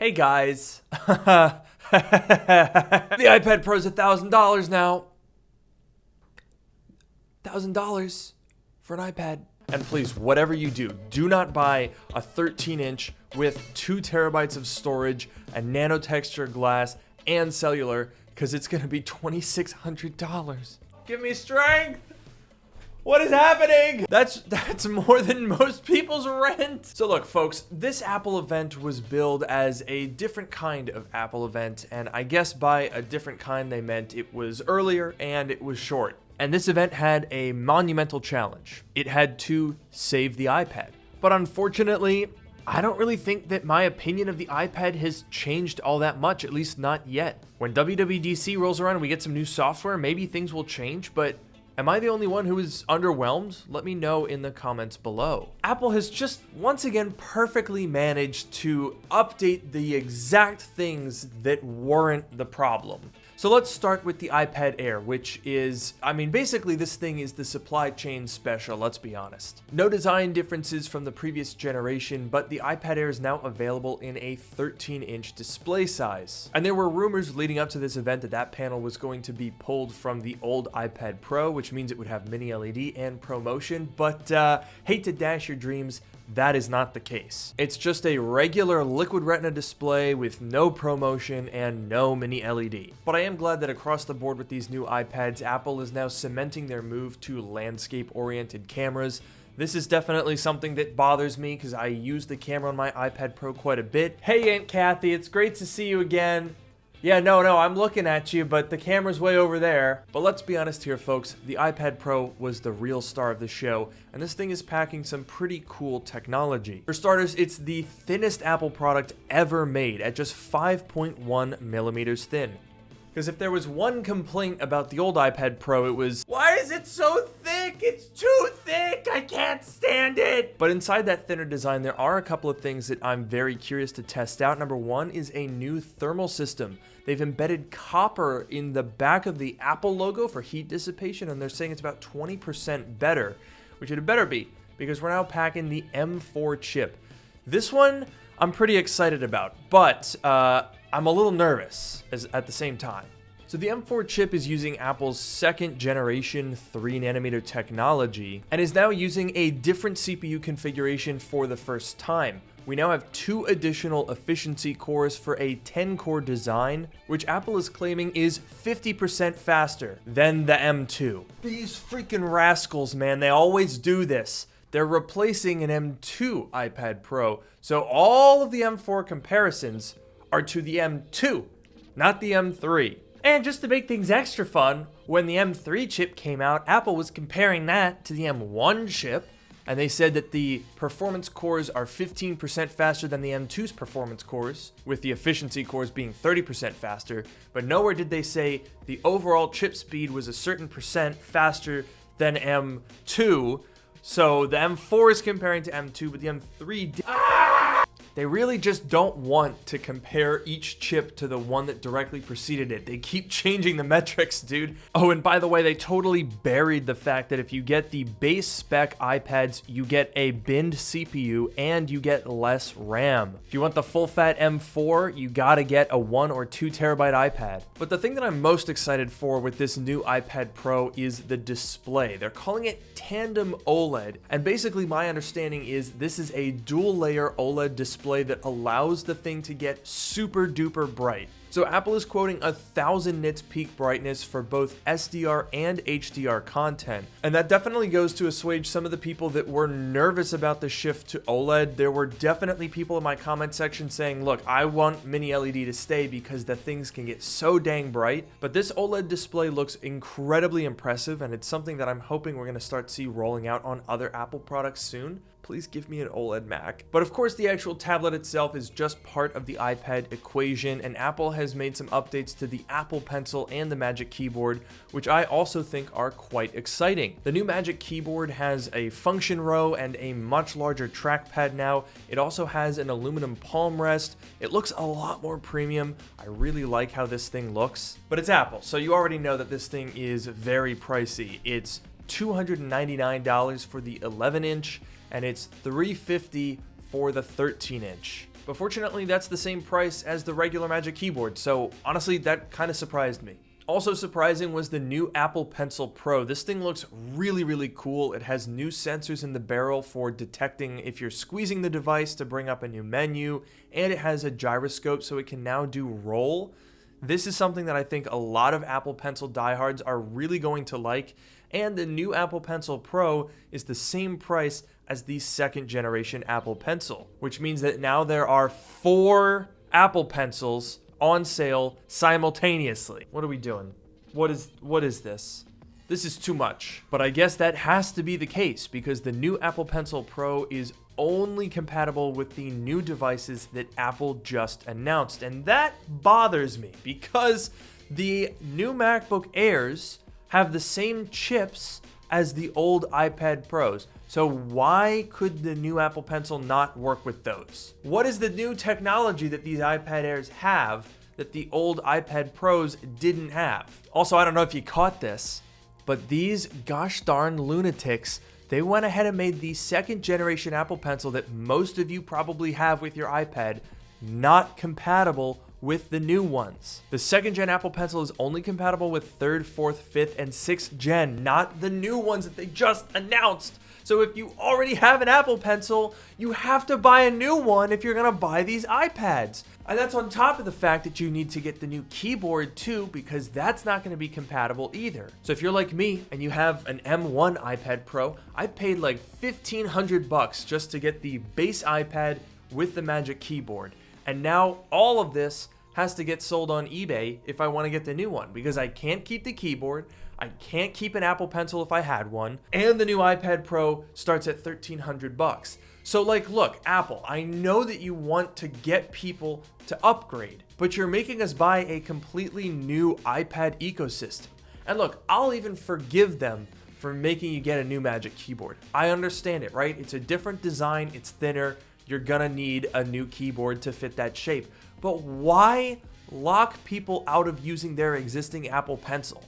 Hey guys, the iPad Pro is $1,000 now. $1,000 for an iPad. And please, whatever you do, do not buy a 13-inch with 2 terabytes of storage, a nano texture glass, and cellular, because it's gonna be $2,600. Give me strength. What is happening? That's more than most people's rent. So look, folks, this Apple event was billed as a different kind of Apple event, and I guess by a different kind they meant it was earlier and it was short. And this event had a monumental challenge. It had to save the iPad. But unfortunately, I don't really think that my opinion of the iPad has changed all that much, at least not yet. When WWDC rolls around and we get some new software, maybe things will change, but am I the only one who is underwhelmed? Let me know in the comments below. Apple has just once again perfectly managed to update the exact things that weren't the problem. So let's start with the iPad Air, which is, basically this thing is the supply chain special, let's be honest. No design differences from the previous generation, but the iPad Air is now available in a 13-inch display size. And there were rumors leading up to this event that that panel was going to be pulled from the old iPad Pro, which means it would have mini LED and ProMotion, but hate to dash your dreams, that is not the case. It's just a regular Liquid Retina display with no ProMotion and no mini LED. But I am glad that across the board with these new iPads, Apple is now cementing their move to landscape-oriented cameras. This is definitely something that bothers me because I use the camera on my iPad Pro quite a bit. Hey Aunt Kathy, it's great to see you again. Yeah, no, I'm looking at you, but the camera's way over there. But let's be honest here, folks. The iPad Pro was the real star of the show, and this thing is packing some pretty cool technology. For starters, it's the thinnest Apple product ever made at just 5.1 millimeters thin. Because if there was one complaint about the old iPad Pro, it was, why is it so thick? It's too thick, I can't stand it. But inside that thinner design, there are a couple of things that I'm very curious to test out. Number one is a new thermal system. They've embedded copper in the back of the Apple logo for heat dissipation, and they're saying it's about 20% better, which it better be, because we're now packing the M4 chip. This one, I'm pretty excited about, but I'm a little nervous at the same time. So the M4 chip is using Apple's second generation 3nm technology and is now using a different CPU configuration for the first time. We now have 2 additional efficiency cores for a 10-core design, which Apple is claiming is 50% faster than the M2. These freaking rascals, man, they always do this. They're replacing an M2 iPad Pro, so all of the M4 comparisons are to the M2, not the M3. And just to make things extra fun, when the M3 chip came out, Apple was comparing that to the M1 chip, and they said that the performance cores are 15% faster than the M2's performance cores, with the efficiency cores being 30% faster, but nowhere did they say the overall chip speed was a certain percent faster than M2, so the M4 is comparing to M2, but the M3... They really just don't want to compare each chip to the one that directly preceded it. They keep changing the metrics, dude. Oh, and by the way, they totally buried the fact that if you get the base spec iPads, you get a binned CPU and you get less RAM. If you want the full fat M4, you gotta get a 1 or 2 terabyte iPad. But the thing that I'm most excited for with this new iPad Pro is the display. They're calling it Tandem OLED. And basically my understanding is this is a dual layer OLED display that allows the thing to get super duper bright. So Apple is quoting 1000 nits peak brightness for both SDR and HDR content. And that definitely goes to assuage some of the people that were nervous about the shift to OLED. There were definitely people in my comment section saying, look, I want mini LED to stay because the things can get so dang bright. But this OLED display looks incredibly impressive, and it's something that I'm hoping we're going to start to see rolling out on other Apple products soon. Please give me an OLED Mac. But of course, the actual tablet itself is just part of the iPad equation, and Apple has made some updates to the Apple Pencil and the Magic Keyboard, which I also think are quite exciting. The new Magic Keyboard has a function row and a much larger trackpad now. It also has an aluminum palm rest. It looks a lot more premium. I really like how this thing looks. But it's Apple, so you already know that this thing is very pricey. It's $299 for the 11-inch, and it's $350 for the 13-inch. But fortunately, that's the same price as the regular Magic Keyboard, so honestly, that kind of surprised me. Also surprising was the new Apple Pencil Pro. This thing looks really, really cool. It has new sensors in the barrel for detecting if you're squeezing the device to bring up a new menu, and it has a gyroscope so it can now do roll. This is something that I think a lot of Apple Pencil diehards are really going to like, and the new Apple Pencil Pro is the same price as the second generation Apple Pencil, which means that now there are 4 Apple Pencils on sale simultaneously. What are we doing? What is this? This is too much. But I guess that has to be the case because the new Apple Pencil Pro is only compatible with the new devices that Apple just announced. And that bothers me because the new MacBook Airs have the same chips as the old iPad Pros. So why could the new Apple Pencil not work with those? What is the new technology that these iPad Airs have that the old iPad Pros didn't have? Also, I don't know if you caught this, but these gosh darn lunatics, they went ahead and made the second generation Apple Pencil that most of you probably have with your iPad not compatible with the new ones. The second gen Apple Pencil is only compatible with 3rd, 4th, 5th, and 6th gen, not the new ones that they just announced. So if you already have an Apple Pencil, you have to buy a new one if you're gonna buy these iPads. And that's on top of the fact that you need to get the new keyboard too, because that's not gonna be compatible either. So if you're like me and you have an M1 iPad Pro, I paid like $1,500 just to get the base iPad with the Magic Keyboard. And now all of this has to get sold on eBay if I want to get the new one, because I can't keep the keyboard, I can't keep an Apple Pencil if I had one, and the new iPad Pro starts at $1,300. So like, look, Apple, I know that you want to get people to upgrade, but you're making us buy a completely new iPad ecosystem. And look, I'll even forgive them for making you get a new Magic Keyboard. I understand it, right? It's a different design, it's thinner, you're gonna need a new keyboard to fit that shape. But why lock people out of using their existing Apple Pencil?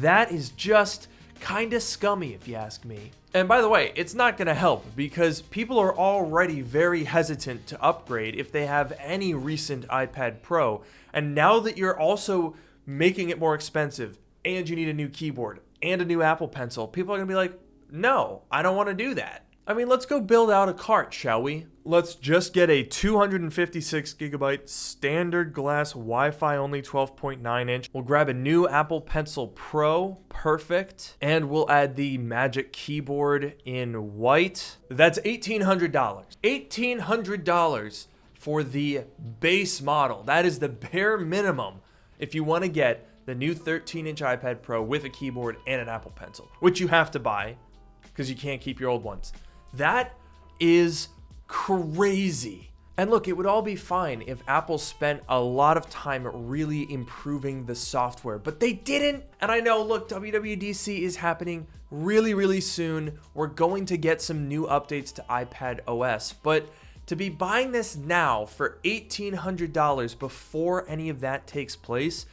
That is just kinda scummy if you ask me. And by the way, it's not gonna help because people are already very hesitant to upgrade if they have any recent iPad Pro. And now that you're also making it more expensive and you need a new keyboard and a new Apple Pencil, people are gonna be like, no, I don't wanna do that. I mean, let's go build out a cart, shall we? Let's just get a 256 gigabyte standard glass Wi-Fi only 12.9 inch. We'll grab a new Apple Pencil Pro, perfect. And we'll add the Magic Keyboard in white. That's $1,800. $1,800 for the base model. That is the bare minimum if you want to get the new 13-inch iPad Pro with a keyboard and an Apple Pencil, which you have to buy because you can't keep your old ones. That is crazy. And look, it would all be fine if Apple spent a lot of time really improving the software, but they didn't. And I know, look, WWDC is happening really, really soon. We're going to get some new updates to iPad OS, but to be buying this now for $1,800 before any of that takes place,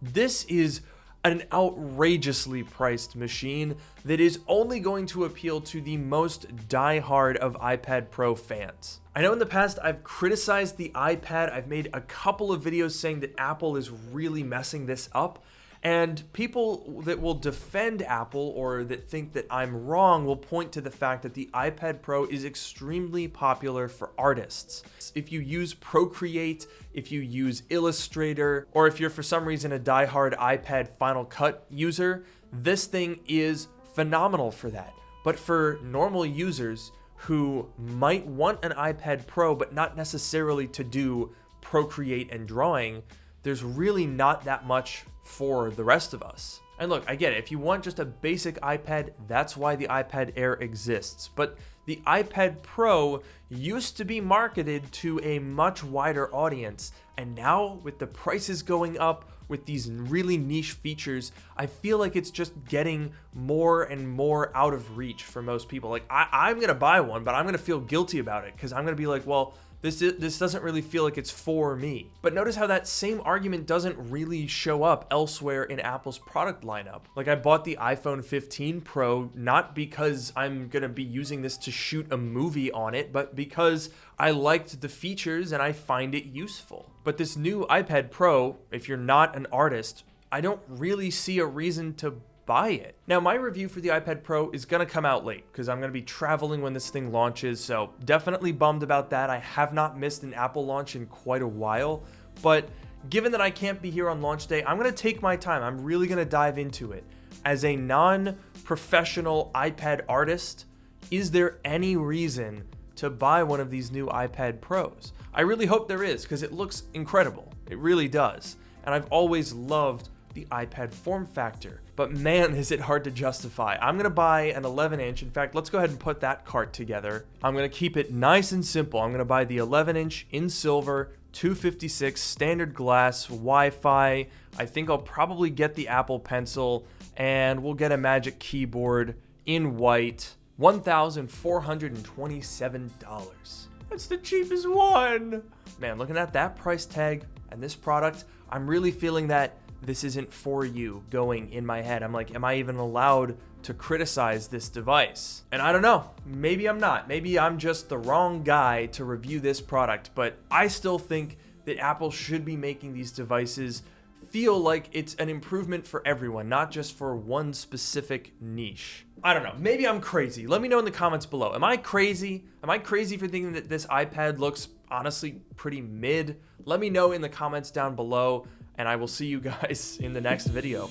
this is an outrageously priced machine that is only going to appeal to the most diehard of iPad Pro fans. I know in the past I've criticized the iPad. I've made a couple of videos saying that Apple is really messing this up. And people that will defend Apple or that think that I'm wrong will point to the fact that the iPad Pro is extremely popular for artists. If you use Procreate, if you use Illustrator, or if you're for some reason a diehard iPad Final Cut user, this thing is phenomenal for that. But for normal users who might want an iPad Pro but not necessarily to do Procreate and drawing, there's really not that much for the rest of us. And look, I get it. If you want just a basic iPad, that's why the iPad Air exists. But the iPad Pro used to be marketed to a much wider audience. And now with the prices going up, with these really niche features, I feel like it's just getting more and more out of reach for most people. Like I'm gonna buy one, but I'm gonna feel guilty about it because I'm gonna be like, well, This doesn't really feel like it's for me. But notice how that same argument doesn't really show up elsewhere in Apple's product lineup. Like, I bought the iPhone 15 Pro not because I'm gonna be using this to shoot a movie on it, but because I liked the features and I find it useful. But this new iPad Pro, if you're not an artist, I don't really see a reason to buy it. Now, my review for the iPad Pro is gonna come out late because I'm gonna be traveling when this thing launches, so definitely bummed about that. I have not missed an Apple launch in quite a while, but given that I can't be here on launch day, I'm gonna take my time. I'm really gonna dive into it. As a non-professional iPad artist, is there any reason to buy one of these new iPad Pros? I really hope there is, because it looks incredible. It really does. And I've always loved the iPad form factor, but man, is it hard to justify. I'm gonna buy an 11-inch. In fact, let's go ahead and put that cart together. I'm gonna keep it nice and simple. I'm gonna buy the 11-inch in silver, 256 standard glass, Wi-Fi. I think I'll probably get the Apple Pencil, and we'll get a Magic Keyboard in white. $1,427. That's the cheapest one. Man, looking at that price tag and this product, I'm really feeling that this isn't for you going in my head. I'm like, am I even allowed to criticize this device? And I don't know, maybe I'm not. Maybe I'm just the wrong guy to review this product, but I still think that Apple should be making these devices feel like it's an improvement for everyone, not just for one specific niche. I don't know, maybe I'm crazy. Let me know in the comments below. Am I crazy? Am I crazy for thinking that this iPad looks honestly pretty mid? Let me know in the comments down below, and I will see you guys in the next video.